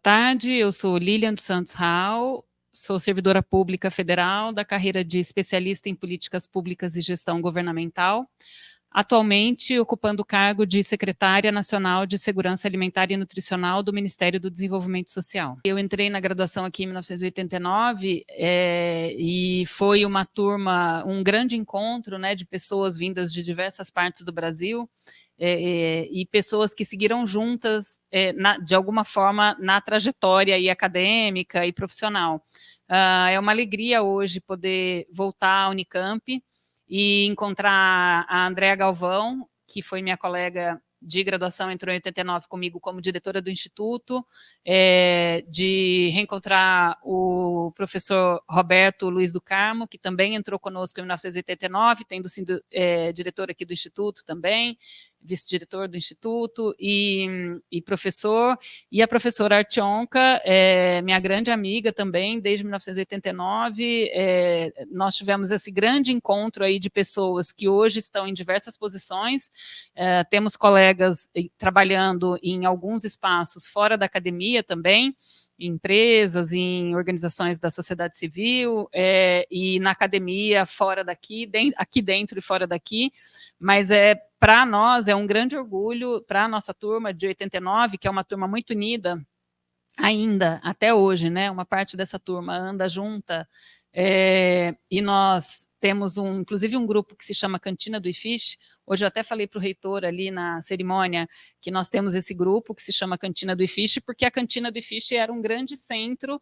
tarde, eu sou Lilian dos Santos Rau, sou servidora pública federal da carreira de especialista em políticas públicas e gestão governamental, atualmente ocupando o cargo de secretária nacional de Segurança Alimentar e Nutricional do Ministério do Desenvolvimento Social. Eu entrei na graduação aqui em 1989 e foi uma turma, um grande encontro, né, de pessoas vindas de diversas partes do Brasil, e pessoas que seguiram juntas, de alguma forma, na trajetória e acadêmica e profissional. É uma alegria hoje poder voltar à Unicamp e encontrar a Andréa Galvão, que foi minha colega de graduação, entrou em 89 comigo como diretora do Instituto, de reencontrar o professor Roberto Luiz do Carmo, que também entrou conosco em 1989, tendo sido diretor aqui do Instituto também, vice-diretor do Instituto e professor, e a professora Artionka, minha grande amiga também, desde 1989, nós tivemos esse grande encontro aí de pessoas que hoje estão em diversas posições, temos colegas trabalhando em alguns espaços fora da academia também, em empresas, em organizações da sociedade civil, e na academia fora daqui, aqui dentro e fora daqui, mas para nós é um grande orgulho, para a nossa turma de 89, que é uma turma muito unida, ainda, até hoje, né, uma parte dessa turma anda junta, e nós temos, inclusive, um grupo que se chama Cantina do IFISH. Hoje eu até falei para o reitor ali na cerimônia que nós temos esse grupo que se chama Cantina do IFISH, porque a Cantina do IFISH era um grande centro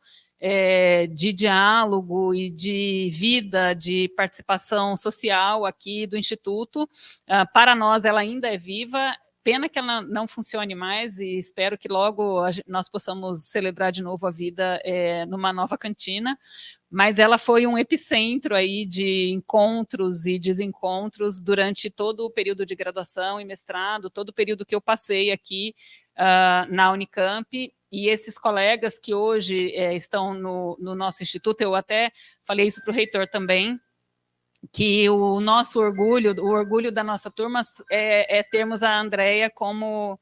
de diálogo e de vida, de participação social aqui do Instituto. Para nós, ela ainda é viva. Pena que ela não funcione mais e espero que logo nós possamos celebrar de novo a vida numa nova cantina, mas ela foi um epicentro aí de encontros e desencontros durante todo o período de graduação e mestrado, todo o período que eu passei aqui na Unicamp, e esses colegas que hoje estão no nosso instituto, eu até falei isso para o reitor também, que o nosso orgulho, o orgulho da nossa turma termos a Andréa como...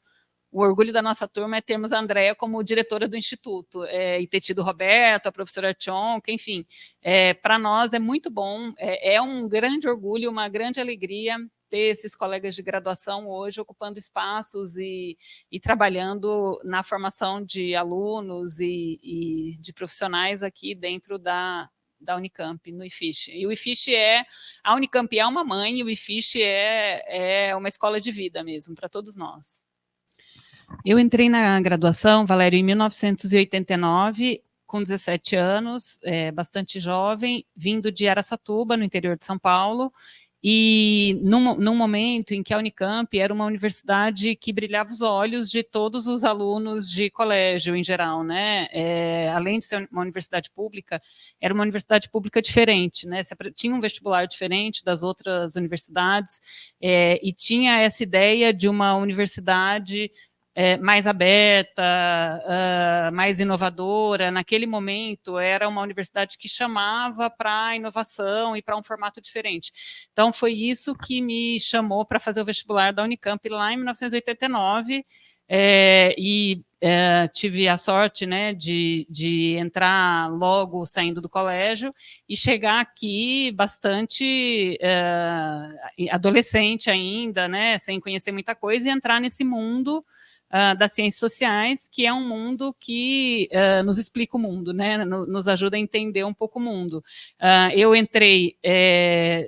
O orgulho da nossa turma é termos a Andréa como diretora do Instituto, e ter tido o Roberto, a professora Tchonka, enfim. Para nós é muito bom, é um grande orgulho, uma grande alegria ter esses colegas de graduação hoje ocupando espaços e trabalhando na formação de alunos e de profissionais aqui dentro da Unicamp, no IFISH. E o IFISH a Unicamp é uma mãe, e o IFISH é uma escola de vida mesmo, para todos nós. Eu entrei na graduação, Valério, em 1989, com 17 anos, bastante jovem, vindo de Araçatuba, no interior de São Paulo, e num momento em que a Unicamp era uma universidade que brilhava os olhos de todos os alunos de colégio em geral, né? Além de ser uma universidade pública, era uma universidade pública diferente, né? Tinha um vestibular diferente das outras universidades, e tinha essa ideia de uma universidade mais aberta, mais inovadora. Naquele momento, era uma universidade que chamava para a inovação e para um formato diferente. Então, foi isso que me chamou para fazer o vestibular da Unicamp lá em 1989, tive a sorte, né, de entrar logo saindo do colégio e chegar aqui bastante adolescente ainda, né, sem conhecer muita coisa, e entrar nesse mundo das ciências sociais, que é um mundo que nos explica o mundo, né? Nos ajuda a entender um pouco o mundo. Eu entrei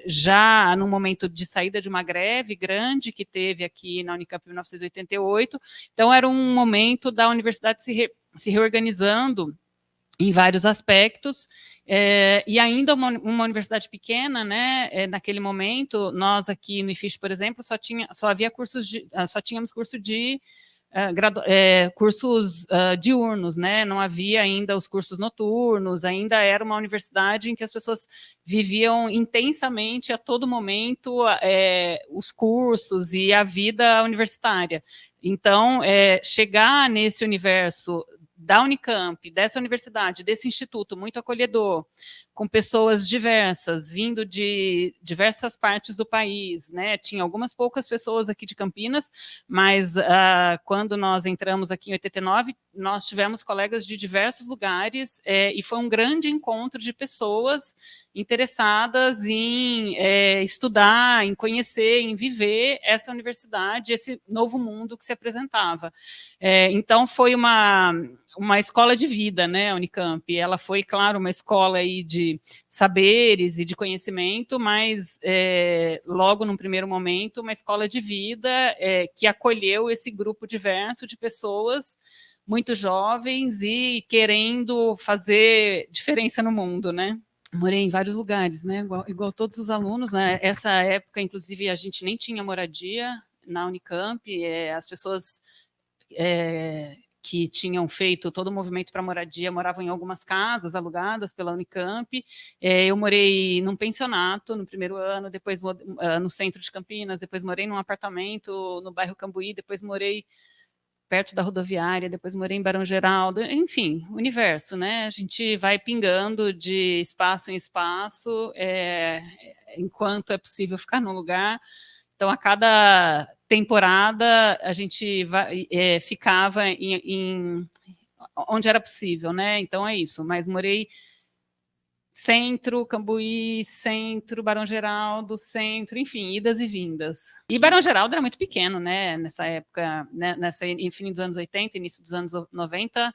já no momento de saída de uma greve grande que teve aqui na Unicamp em 1988, então era um momento da universidade se reorganizando em vários aspectos, e ainda uma universidade pequena, né? Naquele momento, nós aqui no IFISH, por exemplo, só tínhamos curso de cursos diurnos, né? Não havia ainda os cursos noturnos, ainda era uma universidade em que as pessoas viviam intensamente a todo momento os cursos e a vida universitária. Então, chegar nesse universo da Unicamp, dessa universidade, desse instituto muito acolhedor, com pessoas diversas, vindo de diversas partes do país, né? Tinha algumas poucas pessoas aqui de Campinas, mas quando nós entramos aqui em 89, nós tivemos colegas de diversos lugares, e foi um grande encontro de pessoas interessadas em estudar, em conhecer, em viver essa universidade, esse novo mundo que se apresentava. Então, foi uma escola de vida, né, a Unicamp. Ela foi, claro, uma escola aí de saberes e de conhecimento, mas logo num primeiro momento, uma escola de vida que acolheu esse grupo diverso de pessoas muito jovens e querendo fazer diferença no mundo, né? Morei em vários lugares, né? Igual todos os alunos, né? Essa época, inclusive, a gente nem tinha moradia na Unicamp, as pessoas que tinham feito todo o movimento para moradia moravam em algumas casas alugadas pela Unicamp. Eu morei num pensionato no primeiro ano, depois no centro de Campinas, depois morei num apartamento no bairro Cambuí, depois morei perto da rodoviária, depois morei em Barão Geraldo, enfim, universo, né? A gente vai pingando de espaço em espaço, enquanto é possível ficar num lugar. Então, a cada temporada, a gente ficava onde era possível, né? Então, é isso. Mas morei centro, Cambuí, centro, Barão Geraldo, centro, enfim, idas e vindas. E Barão Geraldo era muito pequeno, né? Nessa época, né? Fim dos anos 80, início dos anos 90,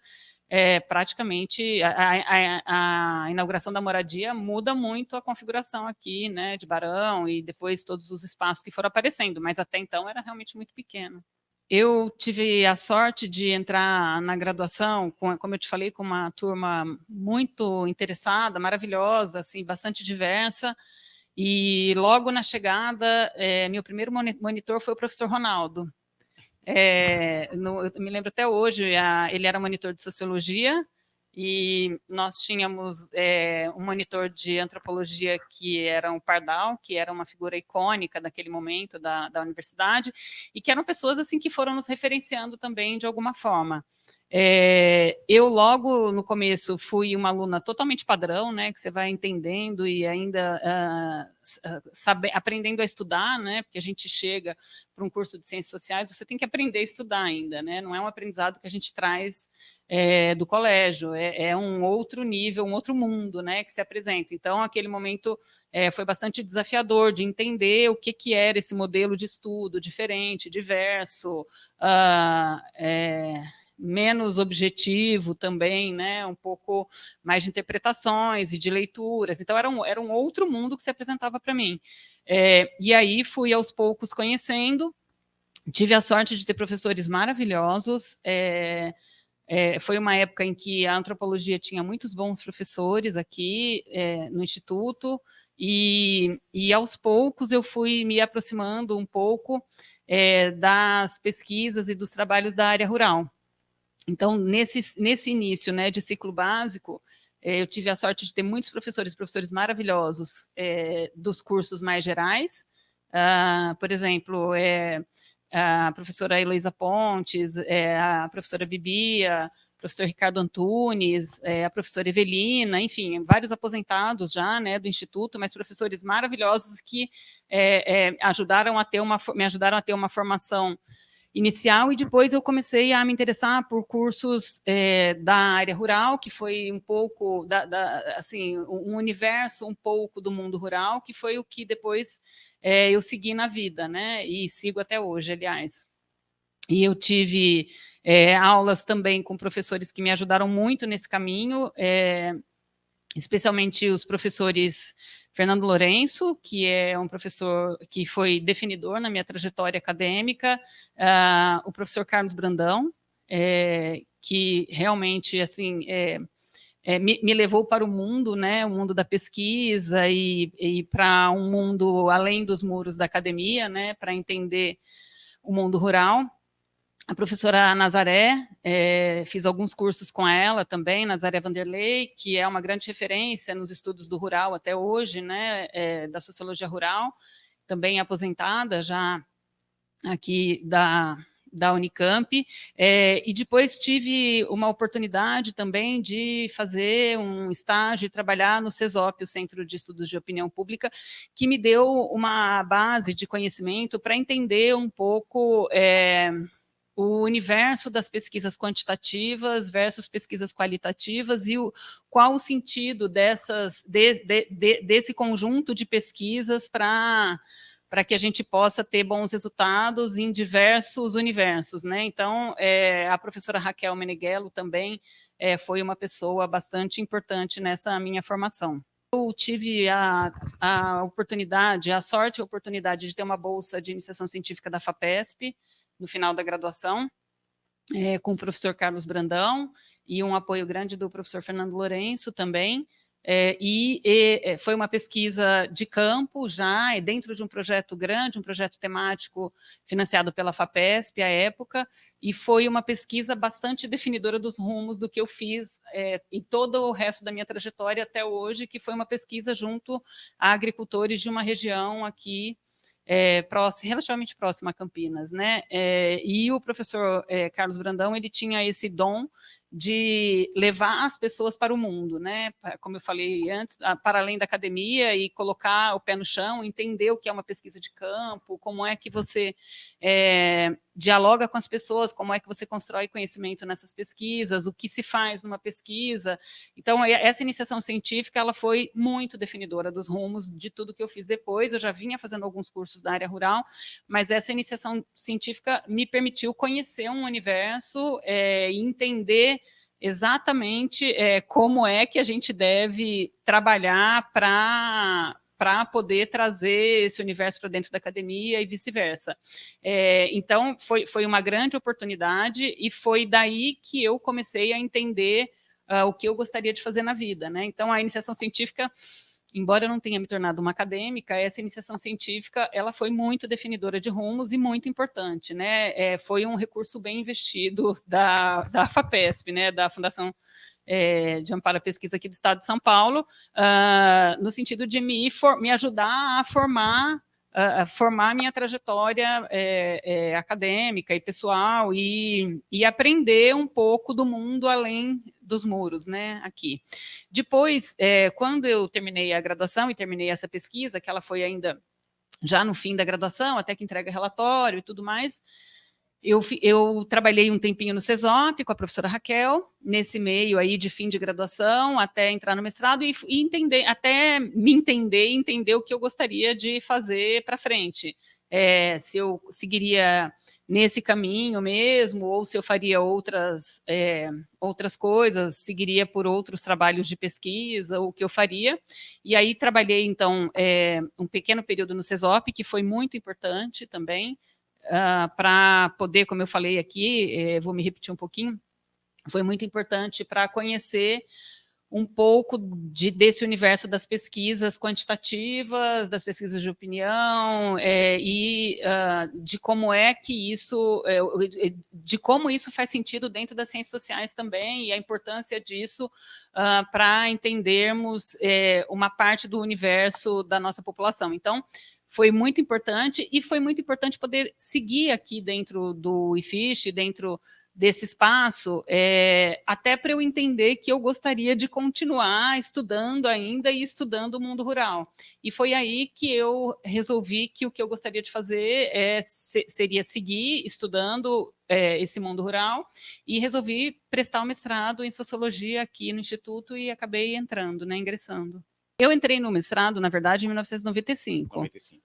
praticamente a inauguração da moradia muda muito a configuração aqui, né, de Barão, e depois todos os espaços que foram aparecendo, mas até então era realmente muito pequeno. Eu tive a sorte de entrar na graduação, como eu te falei, com uma turma muito interessada, maravilhosa, assim, bastante diversa, e logo na chegada, meu primeiro monitor foi o professor Ronaldo. Eu me lembro até hoje, ele era monitor de sociologia, e nós tínhamos um monitor de antropologia que era um Pardal, que era uma figura icônica daquele momento da universidade, e que eram pessoas assim que foram nos referenciando também de alguma forma. Eu logo no começo fui uma aluna totalmente padrão, né, que você vai entendendo e ainda aprendendo a estudar, né, porque a gente chega para um curso de ciências sociais, você tem que aprender a estudar ainda, né, não é um aprendizado que a gente traz do colégio, é um outro nível, um outro mundo, né, que se apresenta. Então, aquele momento foi bastante desafiador de entender o que era esse modelo de estudo diferente, diverso, menos objetivo também, né, um pouco mais de interpretações e de leituras. Então, era um outro mundo que se apresentava para mim. E aí fui aos poucos conhecendo, tive a sorte de ter professores maravilhosos, foi uma época em que a antropologia tinha muitos bons professores aqui no Instituto, e aos poucos eu fui me aproximando um pouco das pesquisas e dos trabalhos da área rural. Então, nesse início, né, de ciclo básico, eu tive a sorte de ter muitos professores maravilhosos dos cursos mais gerais. Por exemplo, a professora Heloísa Pontes, a professora Bibia, o professor Ricardo Antunes, a professora Evelina, enfim, vários aposentados já, né, do Instituto, mas professores maravilhosos que me ajudaram a ter uma formação inicial, e depois eu comecei a me interessar por cursos da área rural, que foi um pouco, assim, um universo um pouco do mundo rural, que foi o que depois eu segui na vida, né, e sigo até hoje, aliás. E eu tive aulas também com professores que me ajudaram muito nesse caminho, especialmente os professores Fernando Lourenço, que é um professor que foi definidor na minha trajetória acadêmica, o professor Carlos Brandão, que realmente assim me levou para o mundo, né, o mundo da pesquisa e para um mundo além dos muros da academia, né, para entender o mundo rural. A professora Nazaré, fiz alguns cursos com ela também, Nazaré Vanderlei, que é uma grande referência nos estudos do rural até hoje, né, da sociologia rural, também aposentada já aqui da Unicamp, e depois tive uma oportunidade também de fazer um estágio e trabalhar no CESOP, o Centro de Estudos de Opinião Pública, que me deu uma base de conhecimento para entender um pouco o universo das pesquisas quantitativas versus pesquisas qualitativas e qual o sentido desse conjunto de pesquisas para que a gente possa ter bons resultados em diversos universos, né? Então, a professora Raquel Meneghello também foi uma pessoa bastante importante nessa minha formação. Eu tive a oportunidade, a sorte e a oportunidade de ter uma bolsa de iniciação científica da FAPESP, no final da graduação, com o professor Carlos Brandão, e um apoio grande do professor Fernando Lourenço também, foi uma pesquisa de campo já, dentro de um projeto grande, um projeto temático financiado pela FAPESP à época, e foi uma pesquisa bastante definidora dos rumos do que eu fiz em todo o resto da minha trajetória até hoje, que foi uma pesquisa junto a agricultores de uma região aqui relativamente próxima a Campinas, né? E o professor Carlos Brandão, ele tinha esse dom de levar as pessoas para o mundo, né? Como eu falei antes, para além da academia e colocar o pé no chão, entender o que é uma pesquisa de campo, como é que você dialoga com as pessoas, como é que você constrói conhecimento nessas pesquisas, o que se faz numa pesquisa. Então, essa iniciação científica, ela foi muito definidora dos rumos de tudo que eu fiz depois. Eu já vinha fazendo alguns cursos da área rural, mas essa iniciação científica me permitiu conhecer um universo e entender exatamente como é que a gente deve trabalhar para poder trazer esse universo para dentro da academia e vice-versa. Então, foi uma grande oportunidade e foi daí que eu comecei a entender o que eu gostaria de fazer na vida, né? Então, a iniciação científica, embora eu não tenha me tornado uma acadêmica, essa iniciação científica, ela foi muito definidora de rumos e muito importante, né? Foi um recurso bem investido da FAPESP, né? Da Fundação de Amparo à Pesquisa aqui do Estado de São Paulo, no sentido de me ajudar a formar minha trajetória acadêmica e pessoal e aprender um pouco do mundo além dos muros, né, aqui. Depois, quando eu terminei a graduação e terminei essa pesquisa, que ela foi ainda já no fim da graduação, até que entrega relatório e tudo mais, eu trabalhei um tempinho no CESOP com a professora Raquel, nesse meio aí de fim de graduação, até entrar no mestrado e entender, até me entender e entender o que eu gostaria de fazer para frente. Se eu seguiria nesse caminho mesmo, ou se eu faria outras coisas, seguiria por outros trabalhos de pesquisa, o que eu faria. E aí trabalhei, então, um pequeno período no CESOP, que foi muito importante também, para poder, como eu falei aqui, vou me repetir um pouquinho, foi muito importante para conhecer um pouco desse universo das pesquisas quantitativas, das pesquisas de opinião, e de como é que isso, de como isso faz sentido dentro das ciências sociais também, e a importância disso para entendermos uma parte do universo da nossa população. Então, foi muito importante, e foi muito importante poder seguir aqui dentro do IFISH, dentro desse espaço, até para eu entender que eu gostaria de continuar estudando ainda e estudando o mundo rural. E foi aí que eu resolvi que o que eu gostaria de fazer seria seguir estudando esse mundo rural, e resolvi prestar o mestrado em sociologia aqui no Instituto e acabei entrando, né, ingressando. Eu entrei no mestrado, na verdade, em 1995. 95.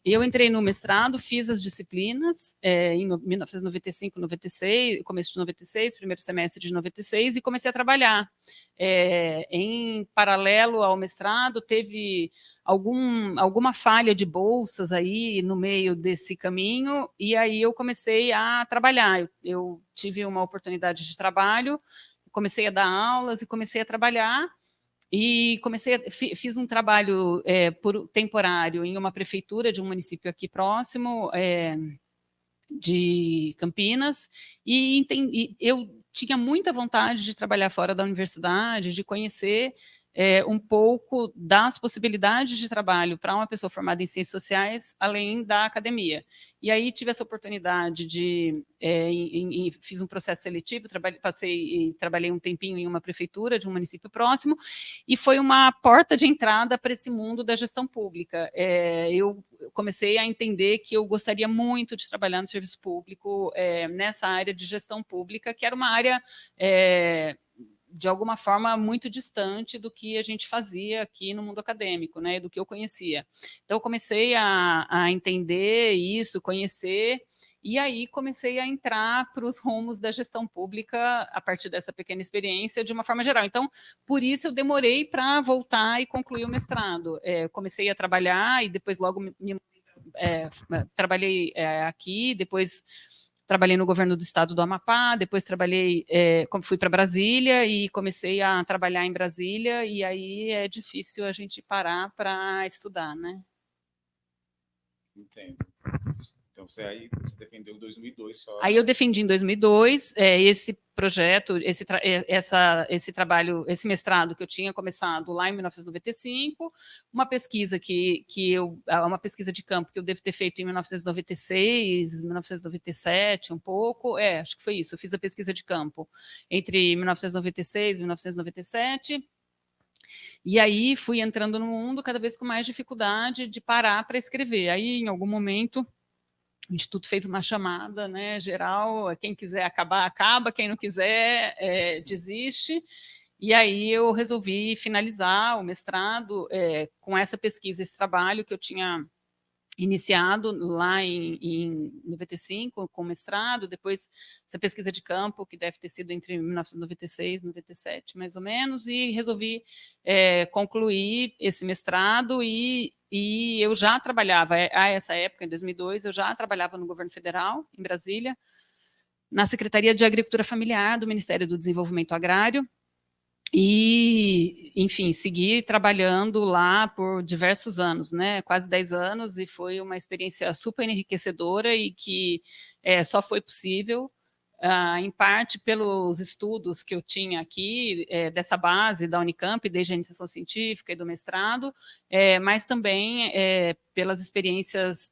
Eu entrei no mestrado, fiz as disciplinas em 1995, 96, começo de 96, primeiro semestre de 96, e comecei a trabalhar. Em paralelo ao mestrado, teve alguma falha de bolsas aí no meio desse caminho, e aí eu comecei a trabalhar. Eu tive uma oportunidade de trabalho, comecei a dar aulas e comecei a trabalhar. E fiz um trabalho temporário em uma prefeitura de um município aqui próximo, de Campinas, e eu tinha muita vontade de trabalhar fora da universidade, de conhecer um pouco das possibilidades de trabalho para uma pessoa formada em ciências sociais, além da academia. E aí tive essa oportunidade de, fiz um processo seletivo, trabalhei um tempinho em uma prefeitura de um município próximo, e foi uma porta de entrada para esse mundo da gestão pública. Eu comecei a entender que eu gostaria muito de trabalhar no serviço público, nessa área de gestão pública, que era uma área de alguma forma muito distante do que a gente fazia aqui no mundo acadêmico, né, do que eu conhecia. Então, eu comecei a entender isso, conhecer, e aí comecei a entrar para os rumos da gestão pública a partir dessa pequena experiência, de uma forma geral. Então, por isso eu demorei para voltar e concluir o mestrado. Comecei a trabalhar e depois logo trabalhei aqui, depois trabalhei no governo do estado do Amapá, depois fui para Brasília e comecei a trabalhar em Brasília, e aí é difícil a gente parar para estudar, né? Entendo. Então, você defendeu em 2002 só. Aí eu defendi em 2002 esse projeto, esse trabalho, esse mestrado que eu tinha começado lá em 1995, uma pesquisa uma pesquisa de campo que eu devo ter feito em 1996, 1997, um pouco, acho que foi isso, eu fiz a pesquisa de campo entre 1996 e 1997, e aí fui entrando no mundo cada vez com mais dificuldade de parar para escrever. Aí, em algum momento, o Instituto fez uma chamada, né, geral, quem quiser acabar, acaba, quem não quiser, desiste. E aí eu resolvi finalizar o mestrado com essa pesquisa, esse trabalho que eu tinha iniciado lá em 95, com mestrado, depois essa pesquisa de campo, que deve ter sido entre 1996 e 97, mais ou menos, e resolvi concluir esse mestrado, e eu já trabalhava, a essa época, em 2002, eu já trabalhava no governo federal, em Brasília, na Secretaria de Agricultura Familiar do Ministério do Desenvolvimento Agrário, e, enfim, segui trabalhando lá por diversos anos, né, quase 10 anos, e foi uma experiência super enriquecedora e que só foi possível, em parte pelos estudos que eu tinha aqui, dessa base da Unicamp, desde a iniciação científica e do mestrado, mas também pelas experiências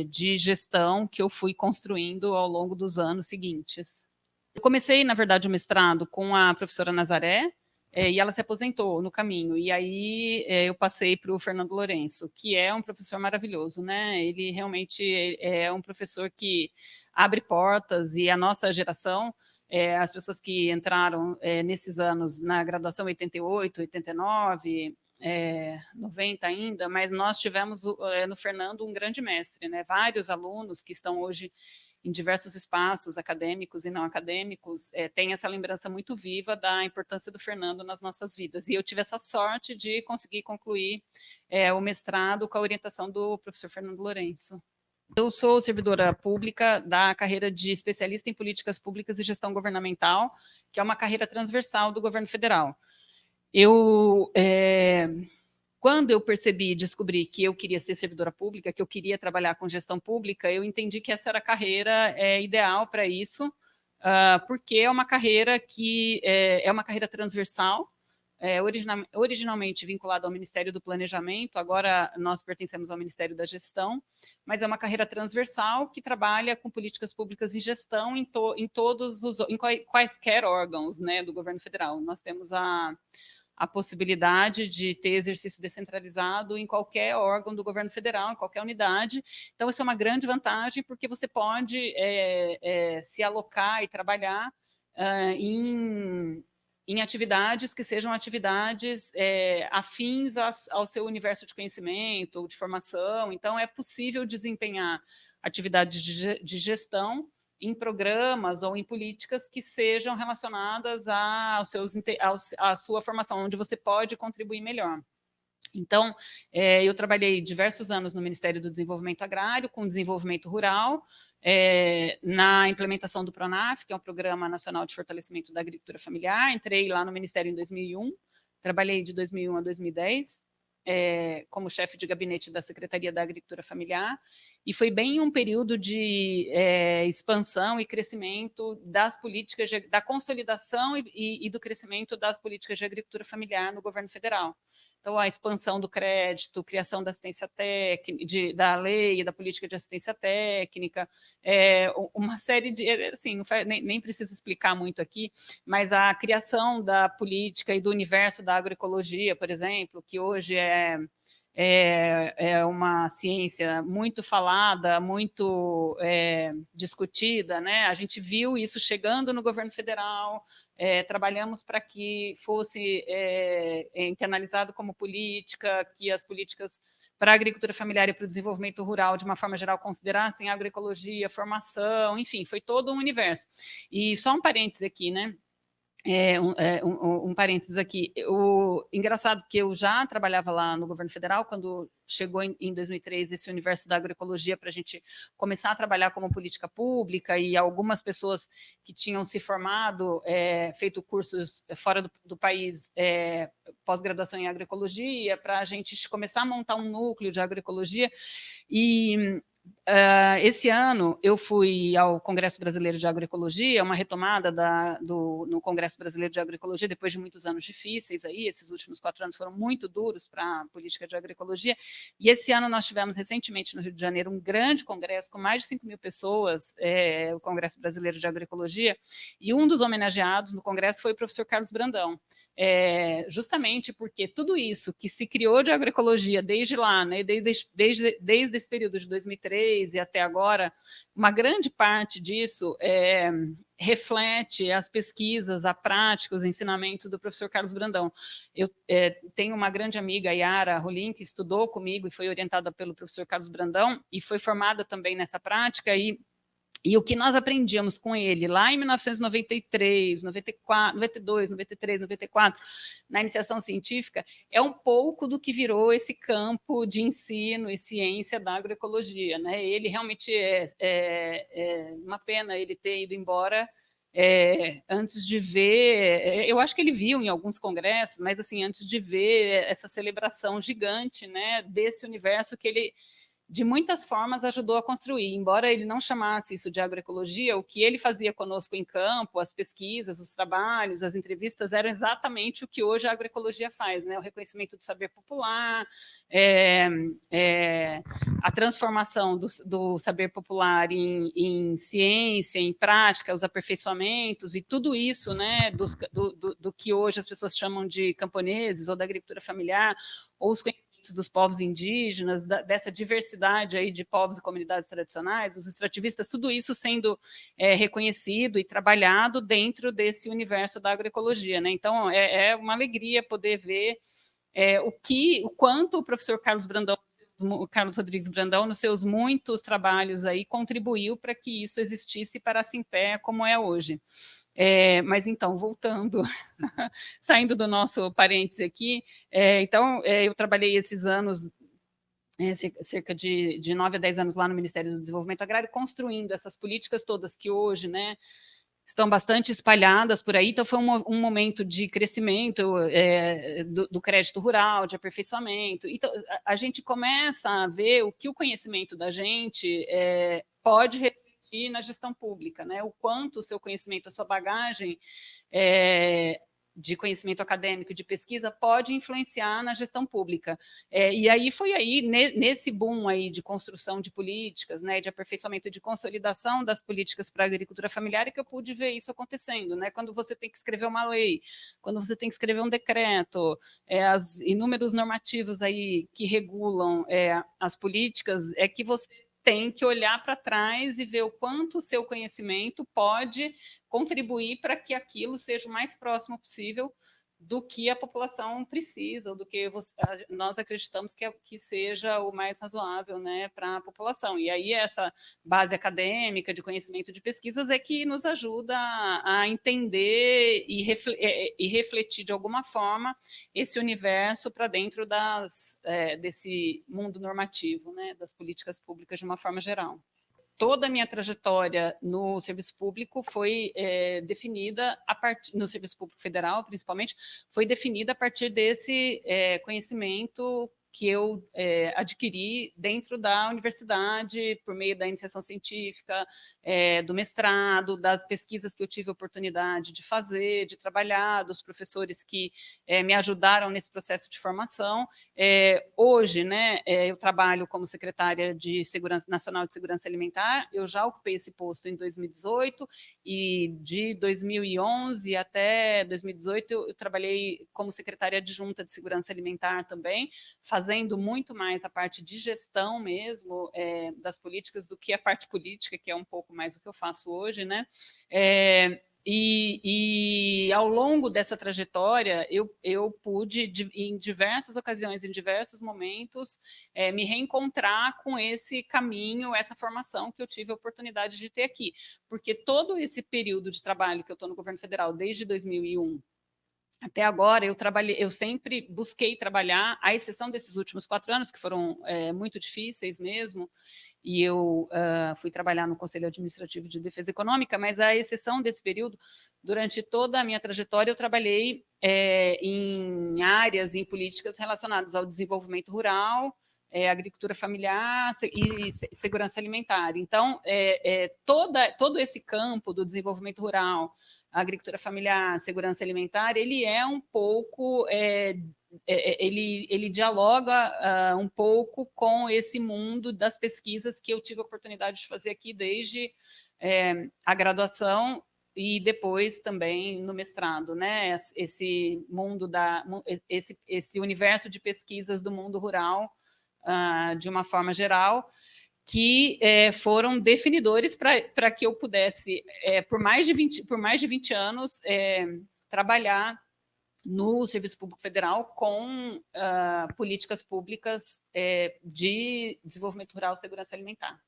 de gestão que eu fui construindo ao longo dos anos seguintes. Eu comecei, na verdade, o mestrado com a professora Nazaré, e ela se aposentou no caminho, e aí eu passei para o Fernando Lourenço, que é um professor maravilhoso, né? Ele realmente é um professor que abre portas, e a nossa geração, as pessoas que entraram nesses anos na graduação 88, 89, 90 ainda, mas nós tivemos no Fernando um grande mestre, né? Vários alunos que estão hoje em diversos espaços acadêmicos e não acadêmicos, tem essa lembrança muito viva da importância do Fernando nas nossas vidas. E eu tive essa sorte de conseguir concluir o mestrado com a orientação do professor Fernando Lourenço. Eu sou servidora pública da carreira de especialista em políticas públicas e gestão governamental, que é uma carreira transversal do governo federal. Quando eu descobri que eu queria ser servidora pública, que eu queria trabalhar com gestão pública, eu entendi que essa era a carreira ideal para isso, porque é uma carreira que é uma carreira transversal, originalmente vinculada ao Ministério do Planejamento, agora nós pertencemos ao Ministério da Gestão, mas é uma carreira transversal que trabalha com políticas públicas e gestão em quaisquer órgãos, né, do governo federal. Nós temos a possibilidade de ter exercício descentralizado em qualquer órgão do governo federal, em qualquer unidade. Então, isso é uma grande vantagem, porque você pode se alocar e trabalhar em atividades que sejam atividades afins ao seu universo de conhecimento, de formação. Então, é possível desempenhar atividades de gestão em programas ou em políticas que sejam relacionadas à sua formação, onde você pode contribuir melhor. Então, eu trabalhei diversos anos no Ministério do Desenvolvimento Agrário, com desenvolvimento rural, na implementação do PRONAF, que é o Programa Nacional de Fortalecimento da Agricultura Familiar. Entrei lá no Ministério em 2001, trabalhei de 2001 a 2010, como chefe de gabinete da Secretaria da Agricultura Familiar, e foi bem um período de expansão e crescimento das políticas, da consolidação e do crescimento das políticas de agricultura familiar no governo federal. Então, a expansão do crédito, criação da assistência técnica, da lei, da política de assistência técnica, uma série de, assim, nem preciso explicar muito aqui, mas a criação da política e do universo da agroecologia, por exemplo, que hoje é uma ciência muito falada, muito discutida, né? A gente viu isso chegando no governo federal, trabalhamos para que fosse internalizado como política, que as políticas para a agricultura familiar e para o desenvolvimento rural, de uma forma geral, considerassem agroecologia, formação, enfim, foi todo um universo. E só um parênteses aqui, né? Um parênteses aqui. Engraçado que eu já trabalhava lá no governo federal, quando chegou em 2003 esse universo da agroecologia para a gente começar a trabalhar como política pública, e algumas pessoas que tinham se formado, feito cursos fora do país, pós-graduação em agroecologia, para a gente começar a montar um núcleo de agroecologia. E esse ano eu fui ao Congresso Brasileiro de Agroecologia, uma retomada no Congresso Brasileiro de Agroecologia, depois de muitos anos difíceis aí, esses últimos 4 anos foram muito duros para a política de agroecologia, e esse ano nós tivemos recentemente no Rio de Janeiro um grande congresso com mais de 5.000 pessoas, o Congresso Brasileiro de Agroecologia, e um dos homenageados no congresso foi o professor Carlos Brandão, justamente porque tudo isso que se criou de agroecologia desde lá, né, desde esse período de 2003 e até agora, uma grande parte disso reflete as pesquisas, a prática, os ensinamentos do professor Carlos Brandão. Eu tenho uma grande amiga, Yara Rolim, que estudou comigo e foi orientada pelo professor Carlos Brandão e foi formada também nessa prática, e o que nós aprendíamos com ele lá em 1993, 94, 92, 93, 94, na iniciação científica, é um pouco do que virou esse campo de ensino e ciência da agroecologia, né? Ele realmente é uma pena ele ter ido embora antes de ver, eu acho que ele viu em alguns congressos, mas assim, antes de ver essa celebração gigante, né, desse universo que ele de muitas formas ajudou a construir. Embora ele não chamasse isso de agroecologia, o que ele fazia conosco em campo, as pesquisas, os trabalhos, as entrevistas, eram exatamente o que hoje a agroecologia faz, né? O reconhecimento do saber popular, a transformação do saber popular em ciência, em prática, os aperfeiçoamentos, e tudo isso, né, do que hoje as pessoas chamam de camponeses ou da agricultura familiar, ou os conhecimentos dos povos indígenas, dessa diversidade aí de povos e comunidades tradicionais, os extrativistas, tudo isso sendo reconhecido e trabalhado dentro desse universo da agroecologia, né? Então, é uma alegria poder ver o quanto o professor Carlos Rodrigues Brandão, nos seus muitos trabalhos aí, contribuiu para que isso existisse e parasse em pé como é hoje. Mas então, voltando, saindo do nosso parêntese aqui, então, eu trabalhei esses anos, cerca de 9 a 10 anos lá no Ministério do Desenvolvimento Agrário, construindo essas políticas todas que hoje, né, estão bastante espalhadas por aí, então foi um momento de crescimento do crédito rural, de aperfeiçoamento. Então, a gente começa a ver o que o conhecimento da gente pode refletir na gestão pública, né? O quanto o seu conhecimento, a sua bagagem de conhecimento acadêmico, de pesquisa, pode influenciar na gestão pública. E aí foi aí, nesse boom aí de construção de políticas, né, de aperfeiçoamento e de consolidação das políticas para a agricultura familiar, que eu pude ver isso acontecendo, né? Quando você tem que escrever uma lei, quando você tem que escrever um decreto, as inúmeros normativos aí que regulam as políticas, que você tem que olhar para trás e ver o quanto o seu conhecimento pode contribuir para que aquilo seja o mais próximo possível do que a população precisa, ou do que nós acreditamos que seja o mais razoável, né, para a população. E aí essa base acadêmica de conhecimento de pesquisas é que nos ajuda a entender e refletir de alguma forma esse universo para dentro desse mundo normativo, né, das políticas públicas de uma forma geral. toda a minha trajetória no serviço público foi definida no serviço público federal, principalmente, foi definida a partir desse conhecimento que eu adquiri dentro da universidade, por meio da iniciação científica, do mestrado, das pesquisas que eu tive a oportunidade de fazer, de trabalhar, dos professores que me ajudaram nesse processo de formação. Hoje, né, eu trabalho como secretária de Segurança Nacional de Segurança Alimentar, eu já ocupei esse posto em 2018, e de 2011 até 2018 eu trabalhei como secretária adjunta de Segurança Alimentar também, fazendo muito mais a parte de gestão mesmo das políticas do que a parte política, que é um pouco mais o que eu faço hoje, né? E ao longo dessa trajetória, eu pude, em diversas ocasiões, em diversos momentos, me reencontrar com esse caminho, essa formação que eu tive a oportunidade de ter aqui. Porque todo esse período de trabalho que eu estou no governo federal, desde 2001 até agora, eu sempre busquei trabalhar, à exceção desses últimos 4 anos, que foram muito difíceis mesmo, e eu fui trabalhar no Conselho Administrativo de Defesa Econômica, mas à exceção desse período, durante toda a minha trajetória, eu trabalhei em áreas, em políticas relacionadas ao desenvolvimento rural, agricultura familiar e segurança alimentar. Então, todo esse campo do desenvolvimento rural, agricultura familiar, segurança alimentar, ele é um pouco... ele dialoga um pouco com esse mundo das pesquisas que eu tive a oportunidade de fazer aqui desde a graduação e depois também no mestrado, né? Esse mundo esse universo de pesquisas do mundo rural, de uma forma geral, que foram definidores para que eu pudesse, por mais de 20 anos, trabalhar no Serviço Público Federal com políticas públicas de desenvolvimento rural e segurança alimentar.